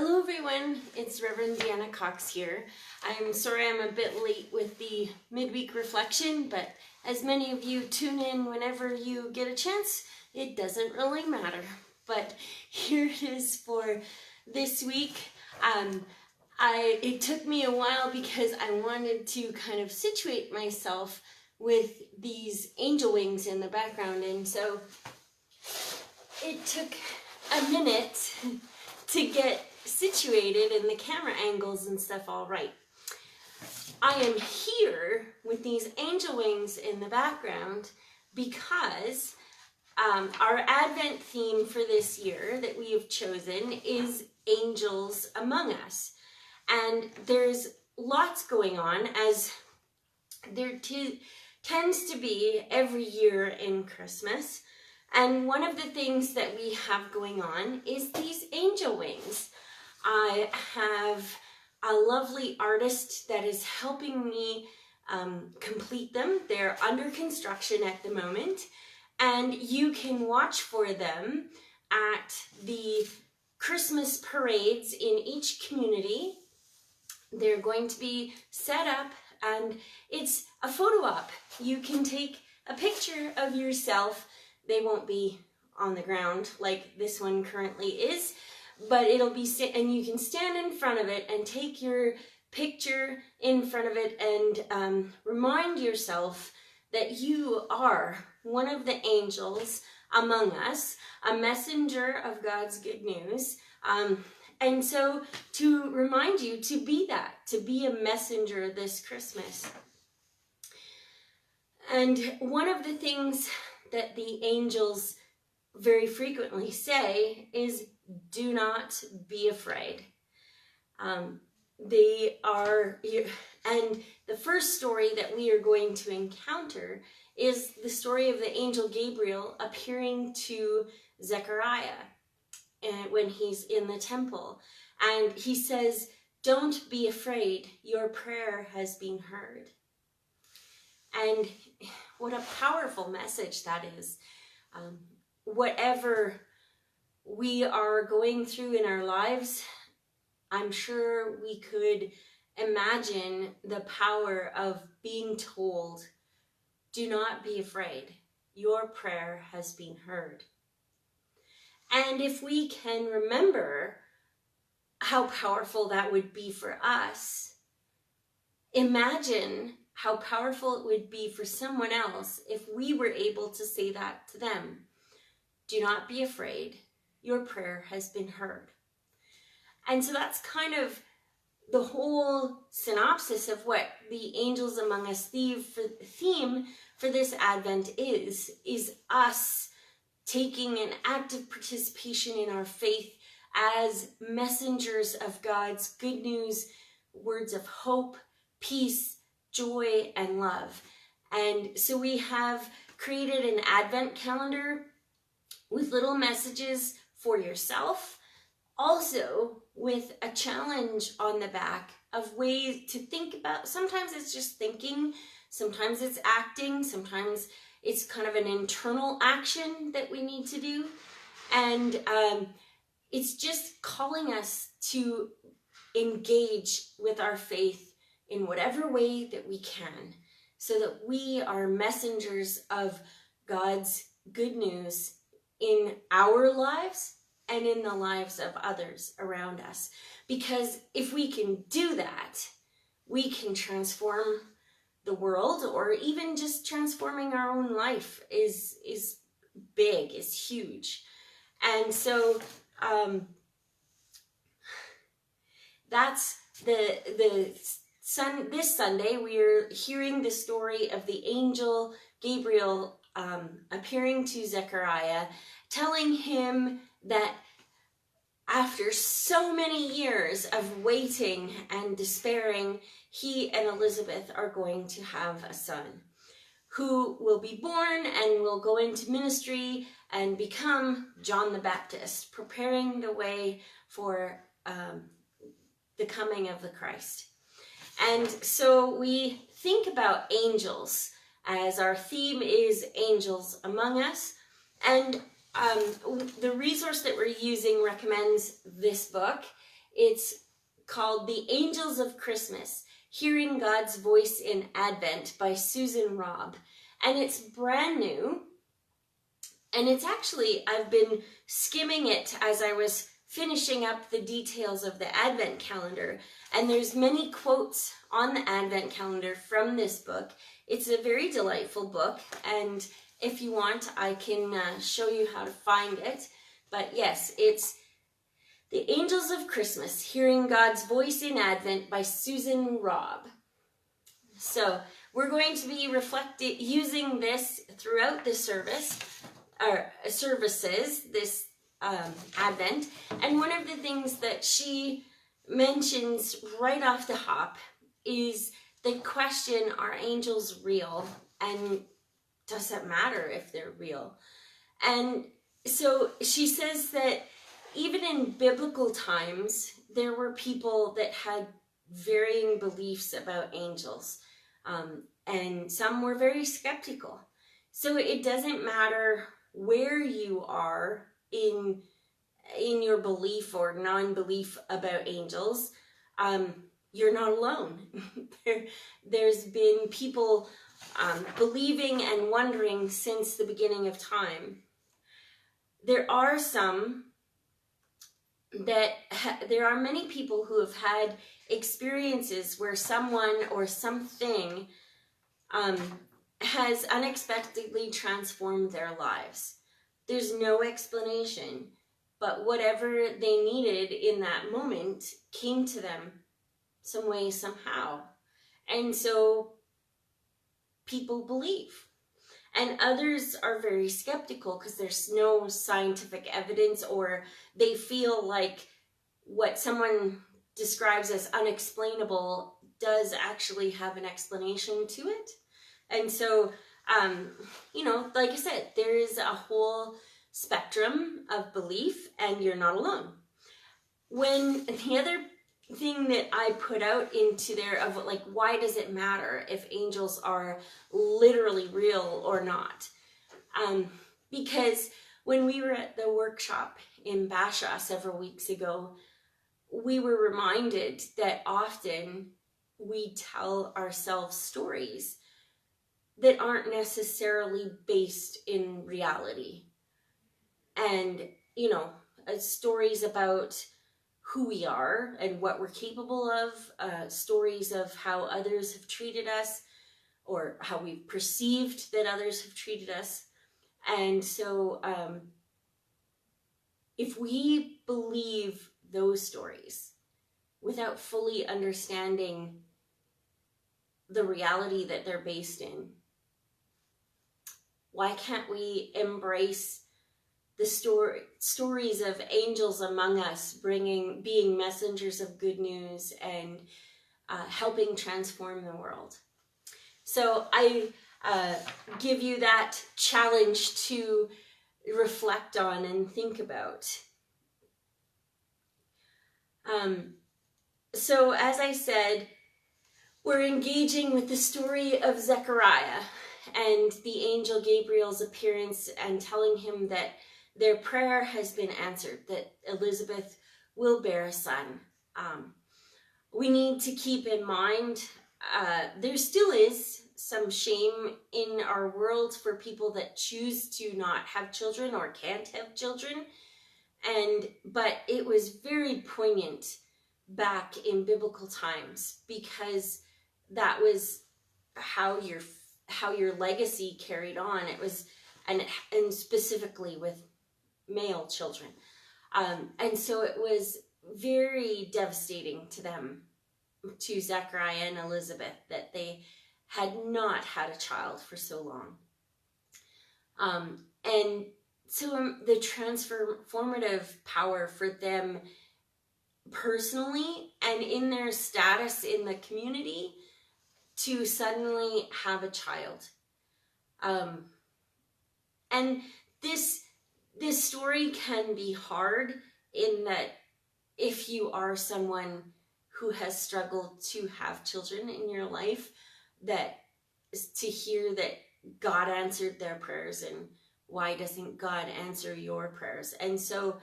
Hello everyone, it's Rev Deanna here. I'm sorry I'm a bit late with the midweek reflection, but as many of you tune in whenever you get a chance, it doesn't really matter. But here it is for this week. It took me a while because I wanted to kind of situate myself with these angel wings in the background, and so it took a minute to get situated and the camera angles and stuff all right. I am here with these angel wings in the background because our Advent theme for this year that we have chosen is Angels Among Us. And there's lots going on, as there tends to be every year in Christmas. And one of the things that we have going on is these angel wings. I have a lovely artist that is helping me complete them. They're under construction at the moment, and you can watch for them at the Christmas parades in each community. They're going to be set up, and it's a photo op. You can take a picture of yourself. They won't be on the ground like this one currently is, but it'll be, and you can stand in front of it and take your picture in front of it and remind yourself that you are one of the angels among us, a messenger of God's good news. And so to remind you to be that, to be a messenger this Christmas. And one of the things that the angels very frequently say is, do not be afraid. And the first story that we are going to encounter is the story of the angel Gabriel appearing to Zechariah when he's in the temple. And he says, don't be afraid, your prayer has been heard. And what a powerful message that is. Whatever we are going through in our lives, I'm sure we could imagine the power of being told, do not be afraid, your prayer has been heard. And if we can remember how powerful that would be for us, imagine how powerful it would be for someone else if we were able to say that to them. Do not be afraid, your prayer has been heard. And so that's kind of the whole synopsis of what the Angels Among Us theme for this Advent is us taking an active participation in our faith as messengers of God's good news, words of hope, peace, joy, and love. And so we have created an Advent calendar with little messages for yourself, also with a challenge on the back of ways to think about. Sometimes it's just thinking, sometimes it's acting, sometimes it's kind of an internal action that we need to do. And it's just calling us to engage with our faith in whatever way that we can, so that we are messengers of God's good news in our lives and in the lives of others around us. Because if we can do that, we can transform the world, or even just transforming our own life is big, is huge. And so that's this Sunday we are hearing the story of the angel Gabriel appearing to Zechariah, telling him that after so many years of waiting and despairing, he and Elizabeth are going to have a son who will be born and will go into ministry and become John the Baptist, preparing the way for the coming of the Christ. And so we think about angels, as our theme is Angels Among Us. And the resource that we're using recommends this book. It's called The Angels of Christmas, Hearing God's Voice in Advent by Susan Robb. And it's brand new. And it's actually, I've been skimming it as I was finishing up the details of the Advent calendar. And there's many quotes on the Advent calendar from this book. It's a very delightful book. And if you want, I can show you how to find it. But yes, it's The Angels of Christmas, Hearing God's Voice in Advent by Susan Robb. So we're going to be using this throughout the services this Advent. And one of the things that she mentions right off the hop is the question, are angels real? And does it matter if they're real? And so she says that even in biblical times, there were people that had varying beliefs about angels. And some were very skeptical. So it doesn't matter where you are in your belief or non-belief about angels. You're not alone. There's been people believing and wondering since the beginning of time. There are many people who have had experiences where someone or something has unexpectedly transformed their lives. There's no explanation, but whatever they needed in that moment came to them some way, somehow. And so people believe. And others are very skeptical because there's no scientific evidence, or they feel like what someone describes as unexplainable does actually have an explanation to it. And so, like I said, there is a whole spectrum of belief, and you're not alone. When the other thing that I put out into there of like, why does it matter if angels are literally real or not? Because when we were at the workshop in Basha several weeks ago, we were reminded that often we tell ourselves stories that aren't necessarily based in reality. And, stories about who we are and what we're capable of, stories of how others have treated us or how we perceived that others have treated us. And so if we believe those stories without fully understanding the reality that they're based in, why can't we embrace the stories of angels among us, being messengers of good news and helping transform the world? So I give you that challenge to reflect on and think about. So as I said, we're engaging with the story of Zechariah and the angel Gabriel's appearance and telling him that their prayer has been answered, that Elizabeth will bear a son. We need to keep in mind there still is some shame in our world for people that choose to not have children or can't have children. But it was very poignant back in biblical times, because that was how your legacy carried on. It was, and specifically with male children. And so it was very devastating to them, to Zechariah and Elizabeth, that they had not had a child for so long. And so the transformative power for them personally and in their status in the community to suddenly have a child. And this story can be hard in that if you are someone who has struggled to have children in your life, that to hear that God answered their prayers, and why doesn't God answer your prayers? And so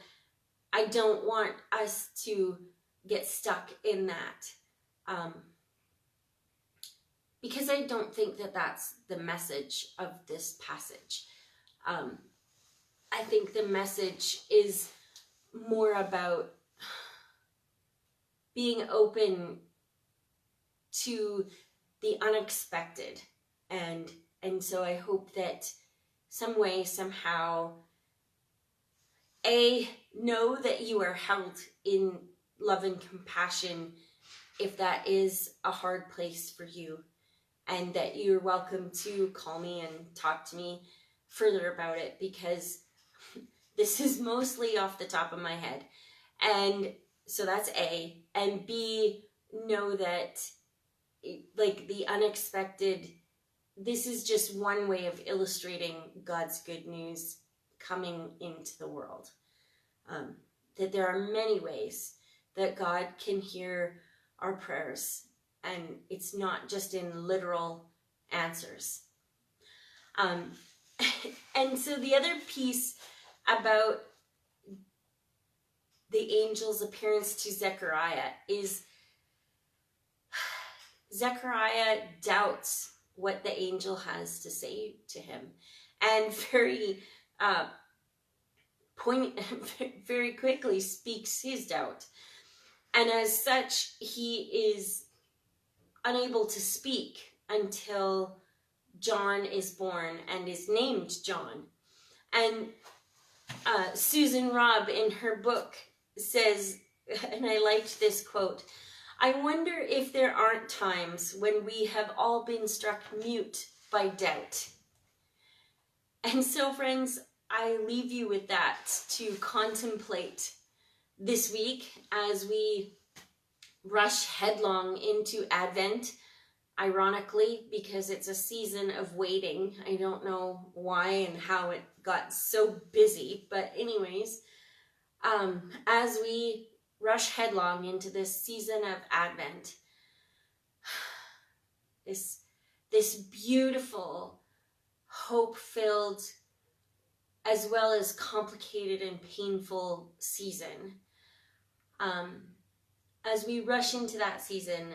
I don't want us to get stuck in that. Because I don't think that that's the message of this passage. I think the message is more about being open to the unexpected. And so I hope that some way, somehow, know that you are held in love and compassion if that is a hard place for you, and that you're welcome to call me and talk to me further about it, because this is mostly off the top of my head. And so that's A. And B, know that like the unexpected, this is just one way of illustrating God's good news coming into the world. That there are many ways that God can hear our prayers, and it's not just in literal answers. And so the other piece about the angel's appearance to Zechariah is Zechariah doubts what the angel has to say to him, and very quickly speaks his doubt. And as such, he is unable to speak until John is born and is named John. And Susan Robb in her book says, and I liked this quote, "I wonder if there aren't times when we have all been struck mute by doubt." And so, friends, I leave you with that to contemplate this week as we rush headlong into Advent. Ironically, because it's a season of waiting. I don't know why and how it got so busy, but anyways, as we rush headlong into this season of Advent, this beautiful, hope-filled, as well as complicated and painful season, as we rush into that season,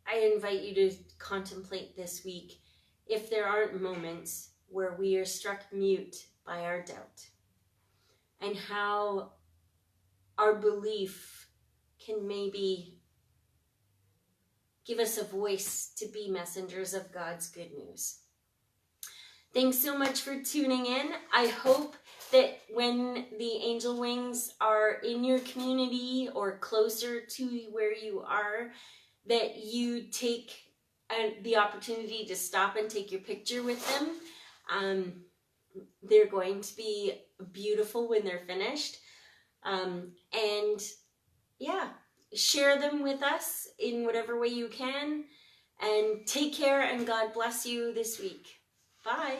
I invite you to contemplate this week if there aren't moments where we are struck mute by our doubt, and how our belief can maybe give us a voice to be messengers of God's good news. Thanks so much for tuning in. I hope that when the angel wings are in your community or closer to where you are, that you take the opportunity to stop and take your picture with them. They're going to be beautiful when they're finished. And yeah, share them with us in whatever way you can. And take care, and God bless you this week. Bye.